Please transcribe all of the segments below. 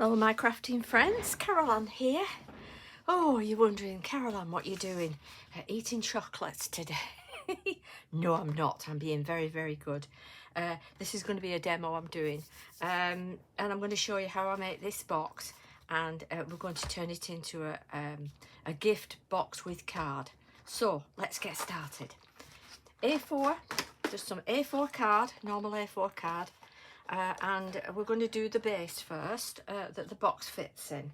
Hello my crafting friends, Carol-Ann here. Oh, you're wondering, Carol-Ann, what you're doing? Eating chocolates today. No, I'm not. I'm being very, very good. This is going to be a demo I'm doing. And I'm going to show you how I make this box. And we're going to turn it into a gift box with card. So, let's get started. A4, just some A4 card, normal A4 card. And we're going to do the base first that the box fits in.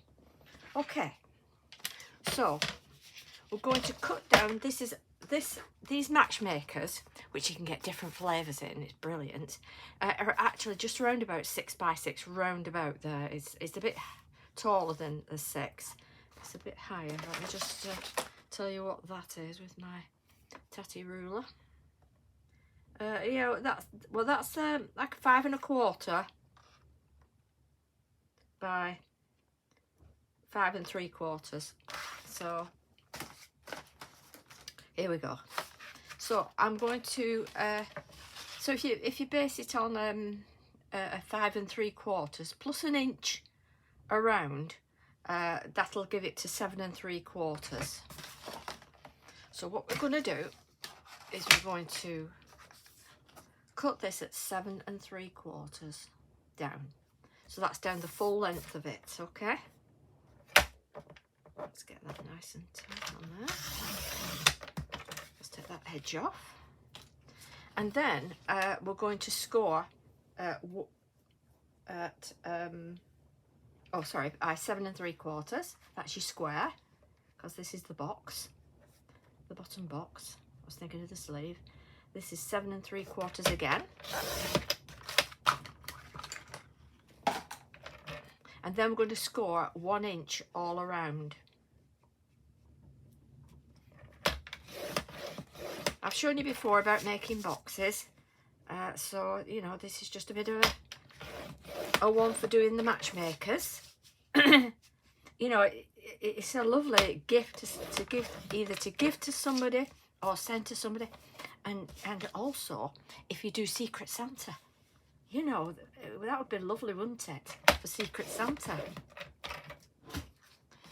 Okay, so we're going to cut down. These Matchmakers, which you can get different flavours in, it's brilliant, are actually just round about 6 by 6, round about there. It's a bit taller than the 6. It's a bit higher. Let me just tell you what that is with my tatty ruler. Yeah, that's like 5 1/4 by 5 3/4. So here we go. So I'm going to so if you base it on a 5 3/4 plus an inch around, that'll give it to 7 3/4. So what we're going to do is we're going to cut this at 7 3/4 down. So that's down the full length of it, okay? Let's get that nice and tight on there. Let's take that edge off. And then we're going to score at oh sorry, 7 3/4. That's your square, because this is the box, the bottom box. I was thinking of the sleeve. This is 7 3/4 again. And then we're going to score 1 inch all around. I've shown you before about making boxes. So, you know, this is just a bit of a one for doing the Matchmakers. You know, it's a lovely gift to give, either to give to somebody or send to somebody. And also, if you do Secret Santa, you know, that would be lovely, wouldn't it, for Secret Santa?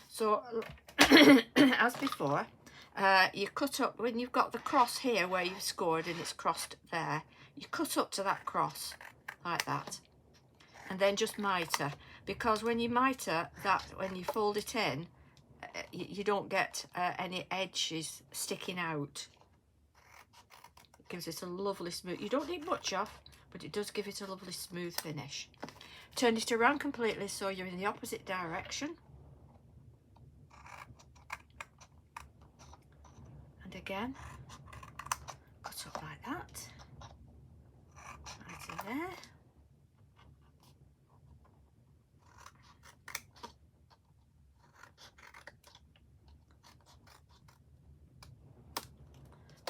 So, as before, you cut up, when you've got the cross here where you've scored and it's crossed there, you cut up to that cross, like that. And then just mitre, because when you mitre that, when you fold it in, you don't get any edges sticking out. Gives it a lovely smooth, you don't need much off, but it does give it a lovely smooth finish. Turn it around completely so you're in the opposite direction. And again, cut up like that. Right in there.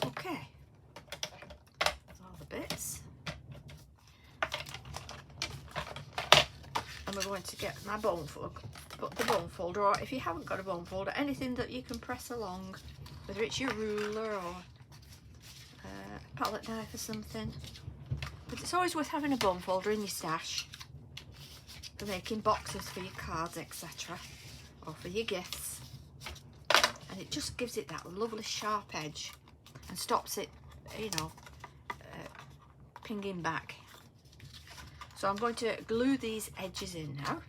Okay. Bits, and we're going to get my bone folder, the bone folder, or if you haven't got a bone folder, anything that you can press along, whether it's your ruler or a palette knife or something. But it's always worth having a bone folder in your stash for making boxes for your cards, etc., or for your gifts. And it just gives it that lovely sharp edge and stops it, you know, pinging back. So I'm going to glue these edges in now.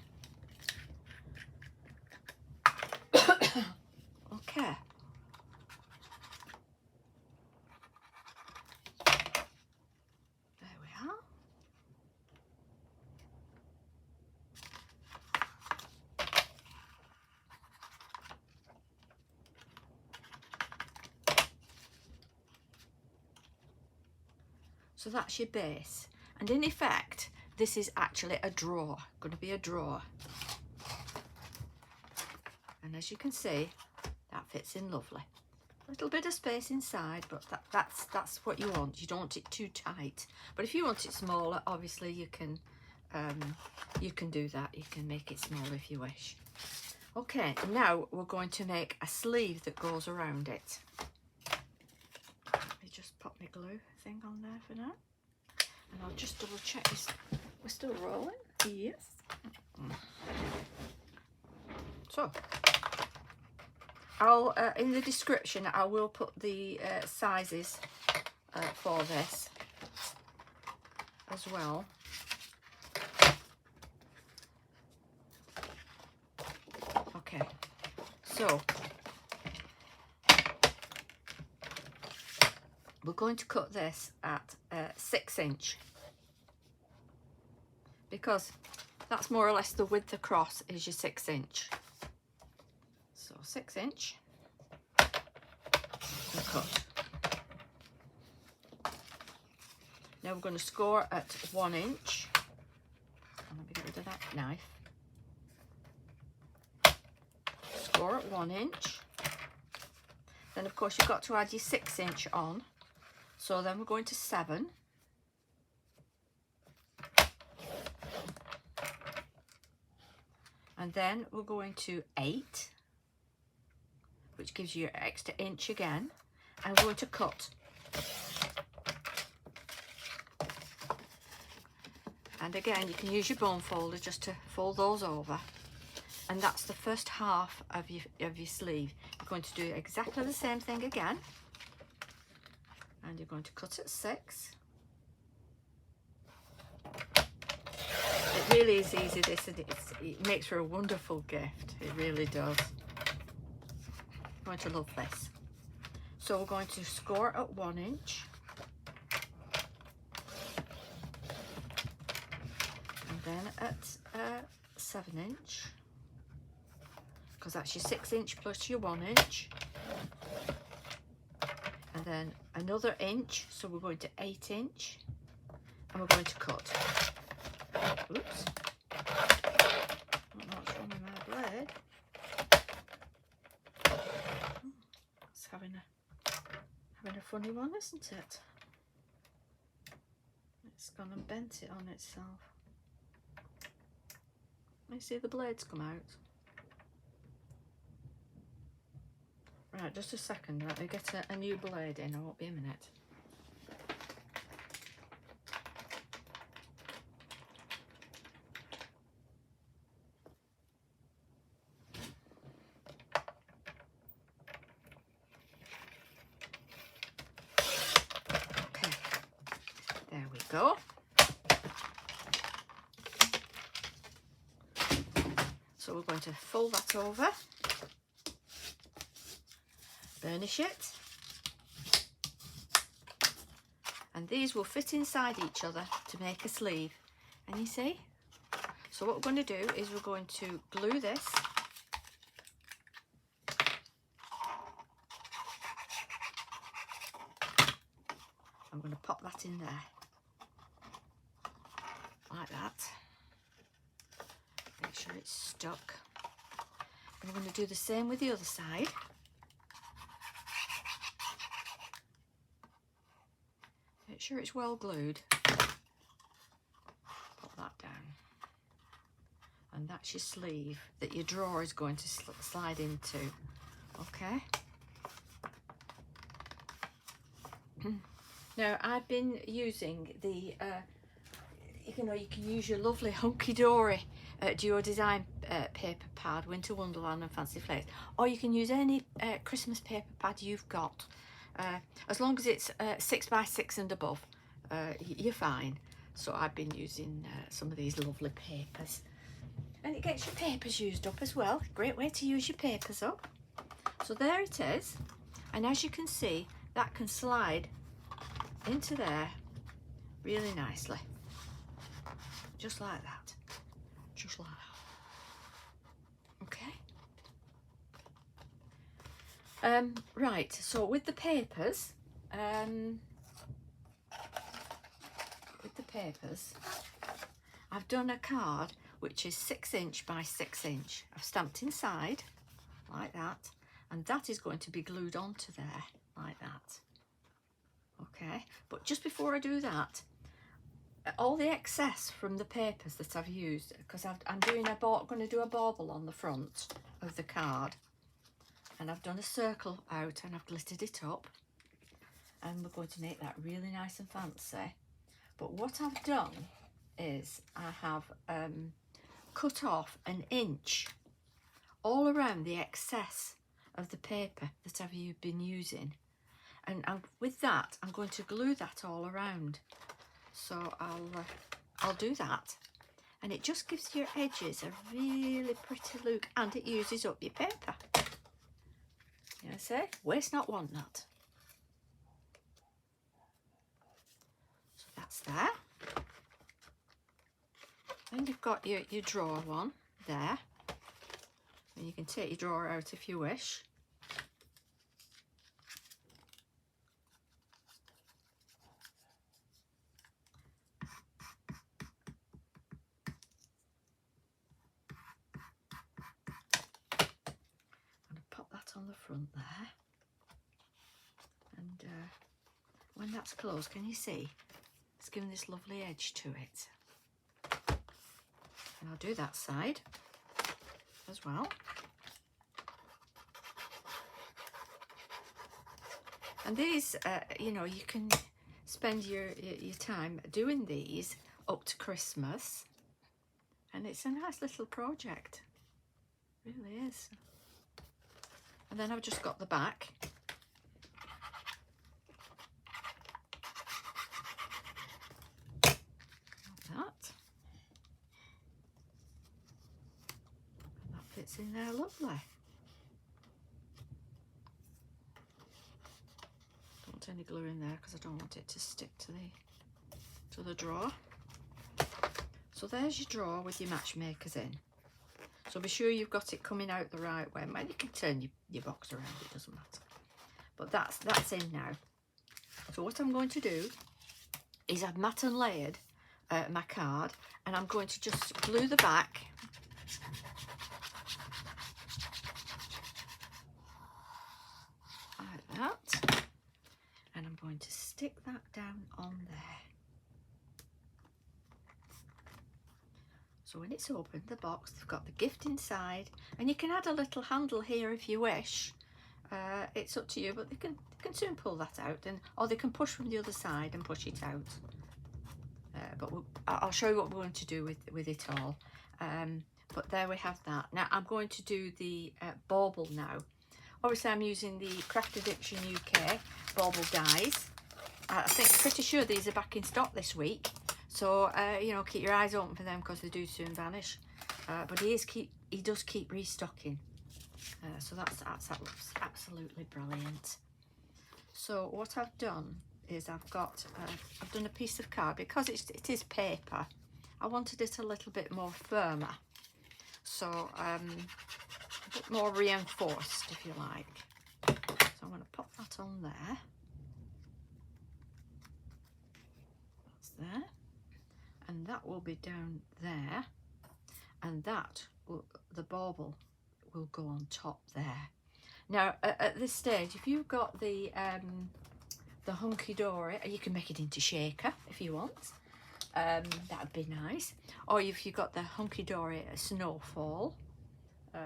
Okay. There we are. So that's your base. And in effect, this is actually a drawer, going to be a drawer. And as you can see, that fits in lovely. A little bit of space inside, but that's what you want. You don't want it too tight. But if you want it smaller, obviously you can do that. You can make it smaller if you wish. Okay, now we're going to make a sleeve that goes around it. Let me just pop my glue thing on there for now. And I'll just double check this. We're still rolling? Yes. So I'll in the description I will put the sizes for this as well. Okay, so we're going to cut this at 6 inch, because that's more or less the width across is your 6 inch. So 6 inch and cut. Now we're going to score at 1 inch. Let me get rid of that knife. Score at 1 inch. Then of course you've got to add your 6 inch on. So then we're going to 7. And then we're going to 8, which gives you your extra inch again. I'm going to cut. And again, you can use your bone folder just to fold those over. And that's the first half of your sleeve. You're going to do exactly the same thing again. And you're going to cut at 6. It really is easy, this, and it makes for a wonderful gift. It really does. I'm going to love this. So we're going to score at 1 inch. And then at 7 inch. Because that's your 6 inch plus your 1 inch. And then another inch, so we're going to 8 inch. And we're going to cut. Oops. I don't know what's wrong with my blade. It's having a funny one, isn't it? It's gone and bent it on itself. You see the blades come out. Right, just a second. Let me get a new blade in. I won't be a minute. Go. So we're going to fold that over, burnish it, and these will fit inside each other to make a sleeve. And you see, so what we're going to do is we're going to glue this I'm going to pop that in there like that. Make sure it's stuck. And I'm going to do the same with the other side. Make sure it's well glued. Pop that down. And that's your sleeve that your drawer is going to slide into. Okay. Now I've been using the you know, you can use your lovely hunky-dory duo design paper pad, Winter Wonderland and Fancy Flakes, or you can use any Christmas paper pad you've got, as long as it's 6 by 6 and above, you're fine. So I've been using some of these lovely papers, and it gets your papers used up as well. Great way to use your papers up. So there it is, and as you can see, that can slide into there really nicely. Just like that. Just like that. Okay. Right, so with the papers, I've done a card which is 6 inch by 6 inch. I've stamped inside like that, and that is going to be glued onto there like that. Okay, but just before I do that, all the excess from the papers that I've used, because I'm going to do a bauble on the front of the card, and I've done a circle out and I've glittered it up, and we're going to make that really nice and fancy. But what I've done is I have cut off 1 inch all around the excess of the paper that you've been using. And with that, I'm going to glue that all around. So I'll do that. And it just gives your edges a really pretty look, and it uses up your paper. You know, say, waste not, want not. So that's there. Then you've got your drawer one there. And you can take your drawer out if you wish. On the front there, and when that's closed, can you see it's giving this lovely edge to it? And I'll do that side as well. And these you know, you can spend your time doing these up to Christmas, and it's a nice little project, it really is. And then I've just got the back. Like that. And that fits in there lovely. Don't want any glue in there because I don't want it to stick to the drawer. So there's your drawer with your matchmakers in. So be sure you've got it coming out the right way. Maybe you can turn your box around, it doesn't matter. But that's in now. So what I'm going to do is I've mat and layered my card, and I'm going to just glue the back. Like that. And I'm going to stick that down on there. So when it's opened, the box, they've got the gift inside, and you can add a little handle here if you wish. It's up to you, but they can soon pull that out, or they can push from the other side and push it out. But I'll show you what we're going to do with it all. But there we have that. Now I'm going to do the bauble now. Obviously I'm using the Craftaddictionuk bauble dies. I think pretty sure these are back in stock this week. So, you know, keep your eyes open for them because they do soon vanish. But he does keep restocking. So that's absolutely brilliant. So what I've done is I've done a piece of card, because it is paper. I wanted it a little bit more firmer. So, a bit more reinforced, if you like. So I'm going to pop that on there. That's there. And that will be down there, and the bauble will go on top there. Now at this stage, if you've got the hunkydory, you can make it into shaker if you want. That would be nice. Or if you've got the hunkydory snowfall, you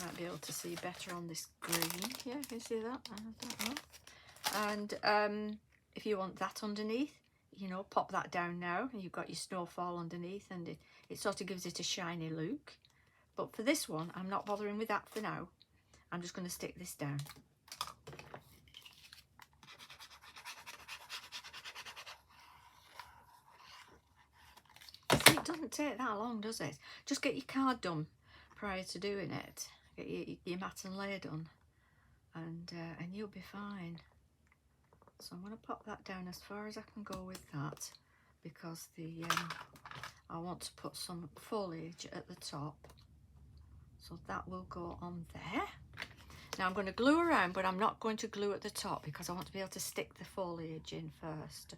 might be able to see better on this green. Yeah, can you see that? I don't know. And if you want that underneath, you know, pop that down now, and you've got your snowfall underneath, and it sort of gives it a shiny look. But for this one, I'm not bothering with that for now. I'm just going to stick this down. See, it doesn't take that long, does it? Just get your card done prior to doing it. Get your mat and lay done, and you'll be fine. So I'm going to pop that down as far as I can go with that, because I want to put some foliage at the top. So that will go on there. Now I'm going to glue around, but I'm not going to glue at the top because I want to be able to stick the foliage in first.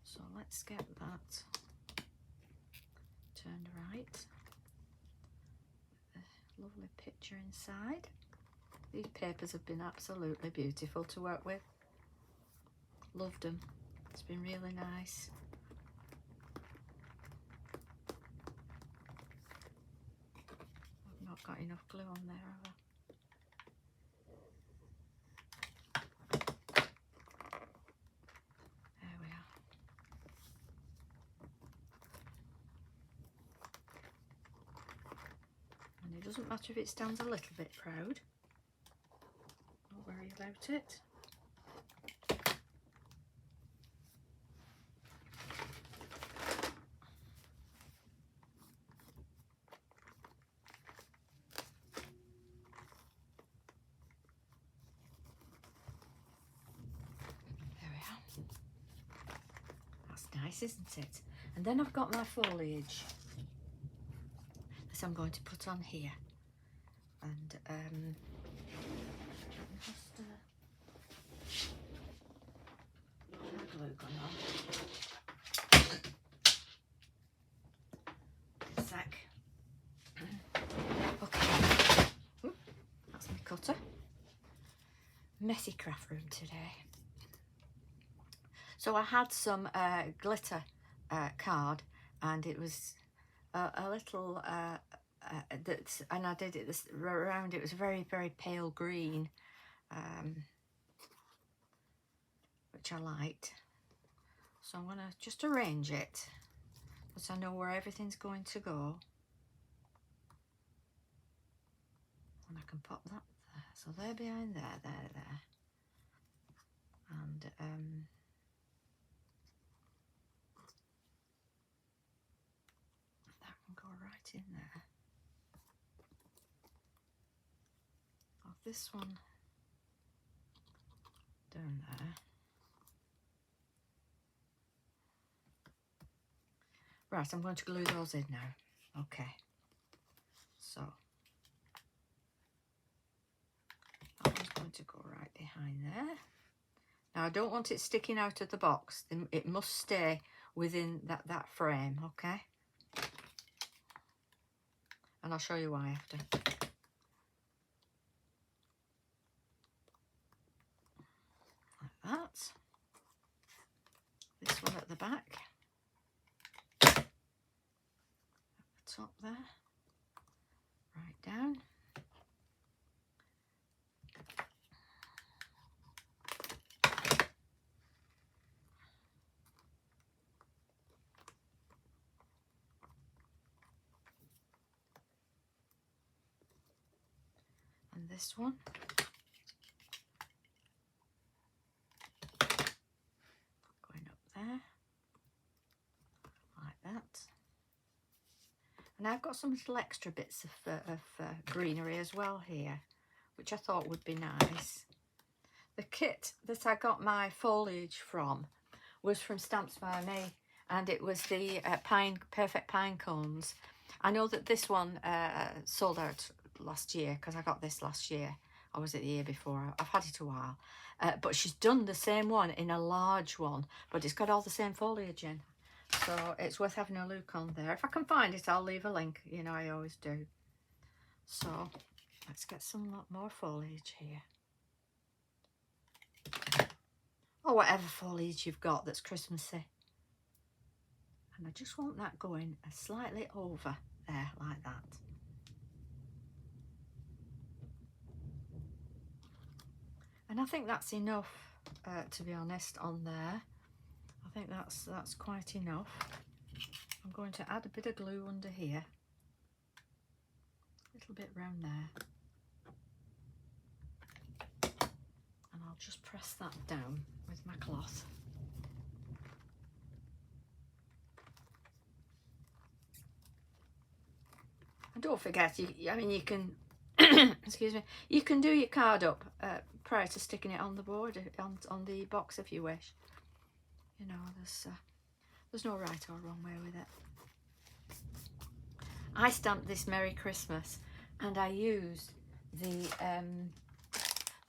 So let's get that turned right. Lovely picture inside. These papers have been absolutely beautiful to work with. Loved them. It's been really nice. I've not got enough glue on there, have I? There we are. doesn't matter if it stands a little bit proud. Don't worry about it. There we are. That's nice, isn't it? And then I've got my foliage that I'm going to put on here. And just my glue gun on. A sec. Okay. Ooh, that's my cutter. Messy craft room today. So I had some glitter card, and it was a little and I did it this around. It was very, very pale green, which I liked. So I'm gonna just arrange it so I know where everything's going to go, and I can pop that there. So they're behind there, there, and that can go right in there. Of this one down there. Right, I'm going to glue those in now. Okay, so that one's going to go right behind there. Now I don't want it sticking out of the box. It must stay within that frame, okay? And I'll show you why after. Like that. This one at the back. At the top there. Right down. And this one. Going up there. Like that. And I've got some little extra bits of greenery as well here, which I thought would be nice. The kit that I got my foliage from was from Stamps by Me, and it was the perfect pine cones. I know that this one sold out last year because I got this last year. I was it the year before. I've had it a while. But she's done the same one in a large one, but it's got all the same foliage in. So it's worth having a look on there. If I can find it, I'll leave a link. You know, I always do. So let's get some more foliage here. Or whatever foliage you've got that's Christmassy. And I just want that going slightly over there, like that. And I think that's enough, to be honest, on there. I think that's quite enough. I'm going to add a bit of glue under here. A little bit round there. And I'll just press that down with my cloth. And don't forget, I mean, you can, excuse me, you can do your card up prior to sticking it on the board, on the box if you wish. You know, there's no right or wrong way with it. I stamped this Merry Christmas, and I used the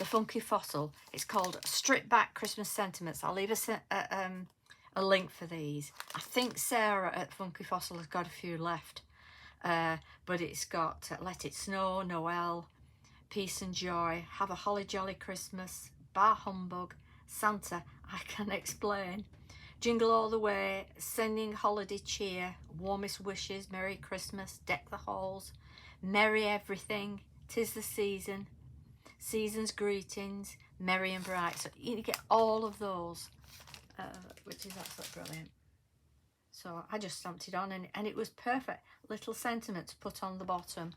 Funky Fossil. It's called Strip Back Christmas Sentiments. I'll leave a link for these. I think Sarah at Funky Fossil has got a few left, but it's got Let It Snow, Noel, Peace and Joy, Have a Holly Jolly Christmas, Bar Humbug, Santa, I Can Explain, Jingle All the Way, Sending Holiday Cheer, Warmest Wishes, Merry Christmas, Deck the Halls, Merry Everything, 'Tis the Season, Season's Greetings, Merry and Bright. So you get all of those, which is absolutely brilliant. So I just stamped it on, and it was perfect. Little sentiment to put on the bottom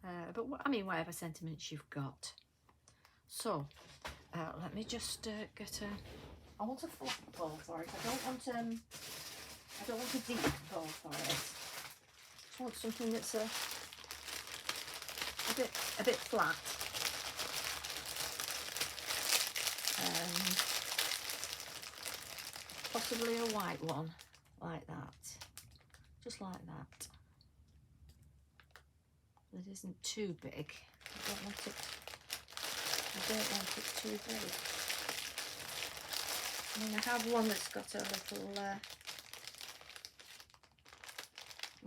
But I mean, whatever sentiments you've got. So let me just get a. I want a flat bowl for it. I don't want a deep bowl for it. I just want something that's a bit flat. Possibly a white one, like that, just like that. That isn't too big. I don't want it too big. I mean, I have one that's got a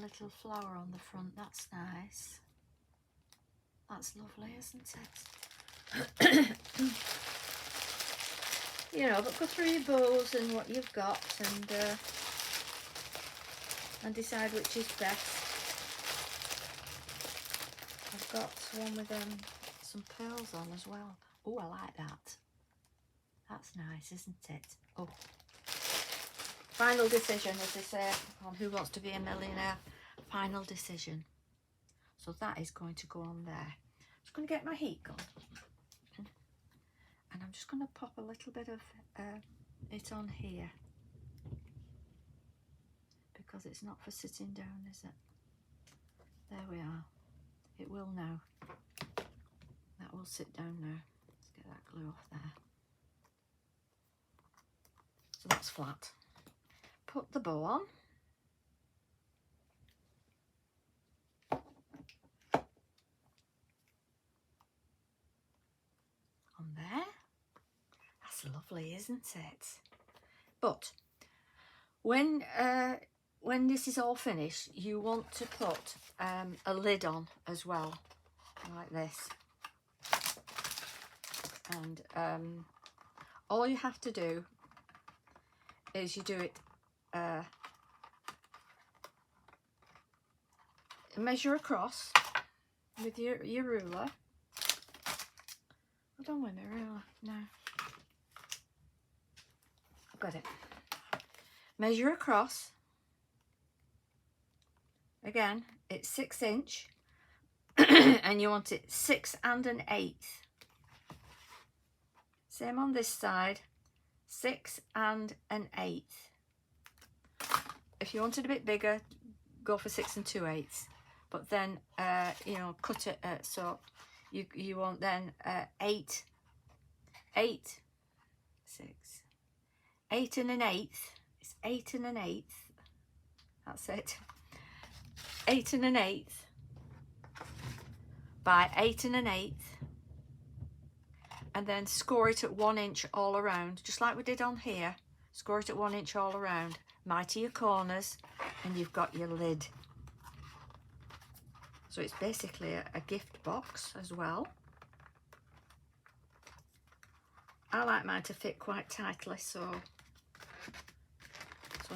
little flower on the front. That's nice. That's lovely, isn't it? You know, but go through your bows and what you've got, and decide which is best. I've got one with some pearls on as well. Oh, I like that. That's nice, isn't it? Oh, final decision, as they say on Who Wants to Be a Millionaire. Final decision. So that is going to go on there. I'm just going to get my heat gun, and I'm just going to pop a little bit of it on here, because it's not for sitting down, is it? There we are. It will now. That will sit down now. Let's get that glue off there. So that's flat. Put the bow on. On there. That's lovely, isn't it? But when this is all finished, you want to put a lid on as well, like this. And all you have to do is you do it, measure across with your ruler. I don't want my ruler, no. I've got it. Measure across. Again, it's 6 inch, and you want it 6 1/8. Same on this side, 6 1/8. If you want it a bit bigger, go for 6 2/8. But then, you know, cut it so you want then 8 1/8. It's 8 1/8. That's it. 8 1/8 by 8 1/8, and then score it at 1 inch all around, just like we did on here. Score it at 1 inch all around, mitre your corners, and you've got your lid. So it's basically a gift box as well. I like mine to fit quite tightly, so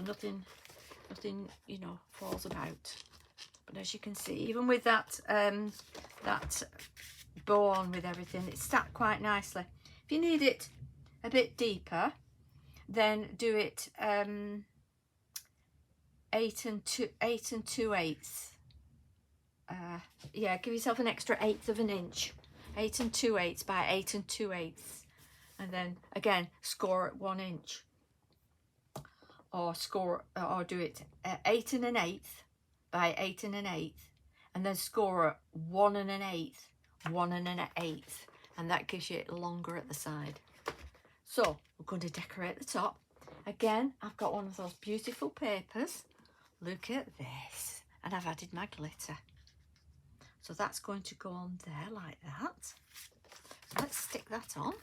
nothing, you know, falls about. But as you can see, even with that that bow on with everything, it's sat quite nicely. If you need it a bit deeper, then do it 8 2/8. Yeah, give yourself an extra 1/8 of an inch. 8 2/8 by 8 2/8, and then again score at 1 inch, or do it 8 1/8 by 8 1/8, and then score at 1 1/8, 1 1/8, and that gives you it longer at the side. So we're going to decorate the top. Again, I've got one of those beautiful papers. Look at this, and I've added my glitter. So that's going to go on there like that. So let's stick that on.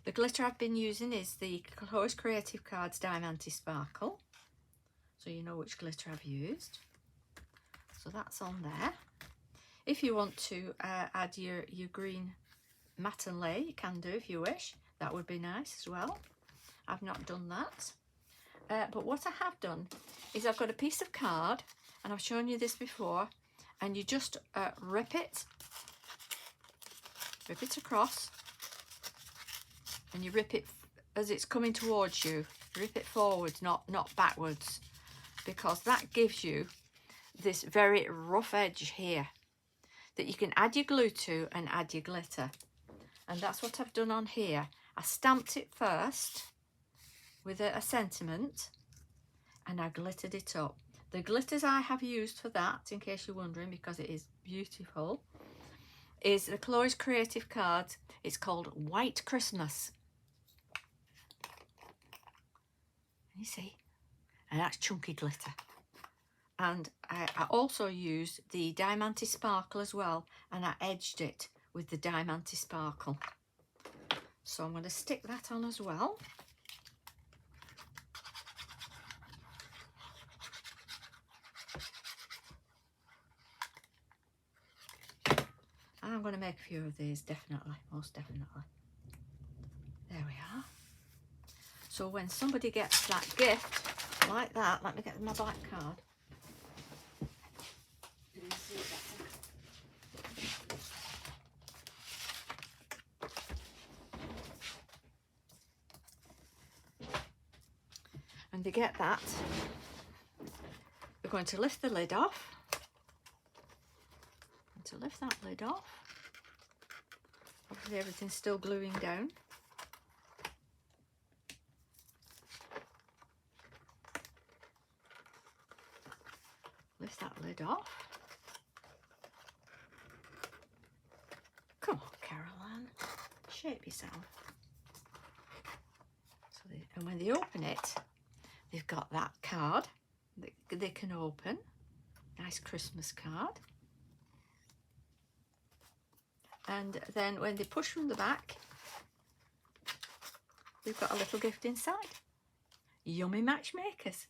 The glitter I've been using is the Chloe's Creative Cards Diamante Sparkle. So you know which glitter I've used. So that's on there. If you want to add your green matte and lay, you can do if you wish. That would be nice as well. I've not done that. But what I have done is I've got a piece of card, and I've shown you this before, and you just rip it across, and you rip it as it's coming towards you. Rip it forwards, not backwards, because that gives you this very rough edge here that you can add your glue to and add your glitter. And that's what I've done on here. I stamped it first with a sentiment, and I glittered it up. The glitters I have used for that, in case you're wondering, because it is beautiful, is the Chloe's Creative card. It's called White Christmas. You see? And that's chunky glitter. And I also used the Diamante Sparkle as well, and I edged it with the Diamante Sparkle. So I'm going to stick that on as well. I'm going to make a few of these, definitely, most definitely. There we are. So when somebody gets that gift like that, let me get my black card. You can see it better. When they get that, we're going to lift the lid off. And to lift that lid off, obviously everything's still gluing down. Lift that lid off. Come on, Caroline, shape yourself. So and when they open it, they've got that card that they can open. Nice Christmas card. And then when they push from the back, we've got a little gift inside. Yummy Matchmakers.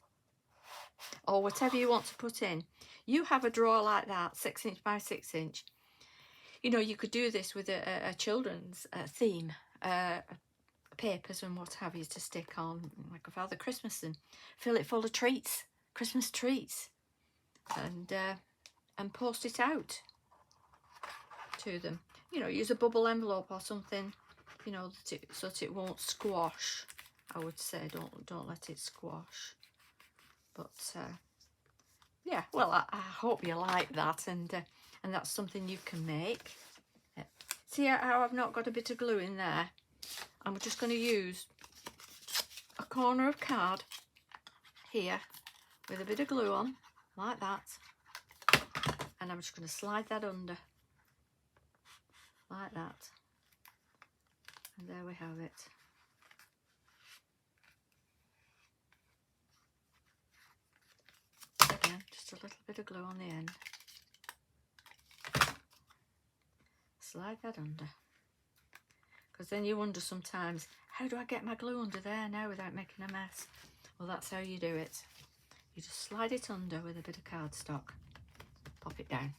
Or whatever you want to put in. You have a drawer like that, 6 inch by 6 inch. You know, you could do this with a children's theme, papers and what have you to stick on, like a Father Christmas, and fill it full of treats, Christmas treats, and post it out to them. You know, use a bubble envelope or something, you know, so that it won't squash. I would say don't let it squash. But yeah, well, I hope you like that, and that's something you can make. See how I've not got a bit of glue in there? I'm just going to use a corner of card here with a bit of glue on, like that, and I'm just going to slide that under, like that, and there we have it. Again, just a little bit of glue on the end. Slide that under, because then you wonder sometimes, how do I get my glue under there now without making a mess? Well, that's how you do it. You just slide it under with a bit of cardstock, pop it down,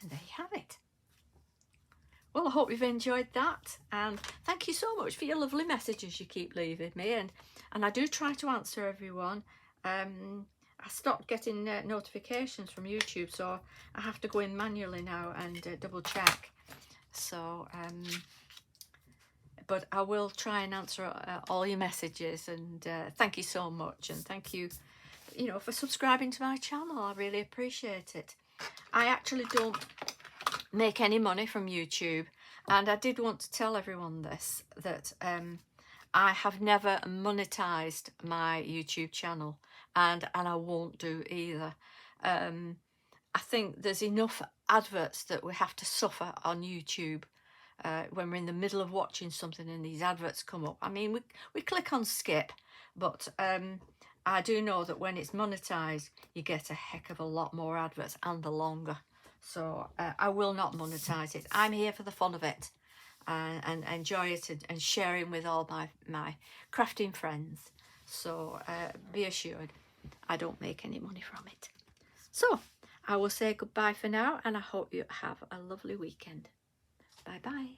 and there you have it. Well, I hope you've enjoyed that, and thank you so much for your lovely messages you keep leaving me, and I do try to answer everyone. I stopped getting notifications from YouTube, so I have to go in manually now and double check. So, but I will try and answer all your messages, and thank you so much, and thank you, you know, for subscribing to my channel. I really appreciate it. I actually don't make any money from YouTube, and I did want to tell everyone this, that I have never monetized my YouTube channel, and I won't do either. I think there's enough adverts that we have to suffer on YouTube when we're in the middle of watching something and these adverts come up. I mean, we click on skip, but I do know that when it's monetized, you get a heck of a lot more adverts, and the longer. So I will not monetize it. I'm here for the fun of it, and enjoy it, and sharing with all my crafting friends. So be assured, I don't make any money from it. So I will say goodbye for now, and I hope you have a lovely weekend. Bye bye.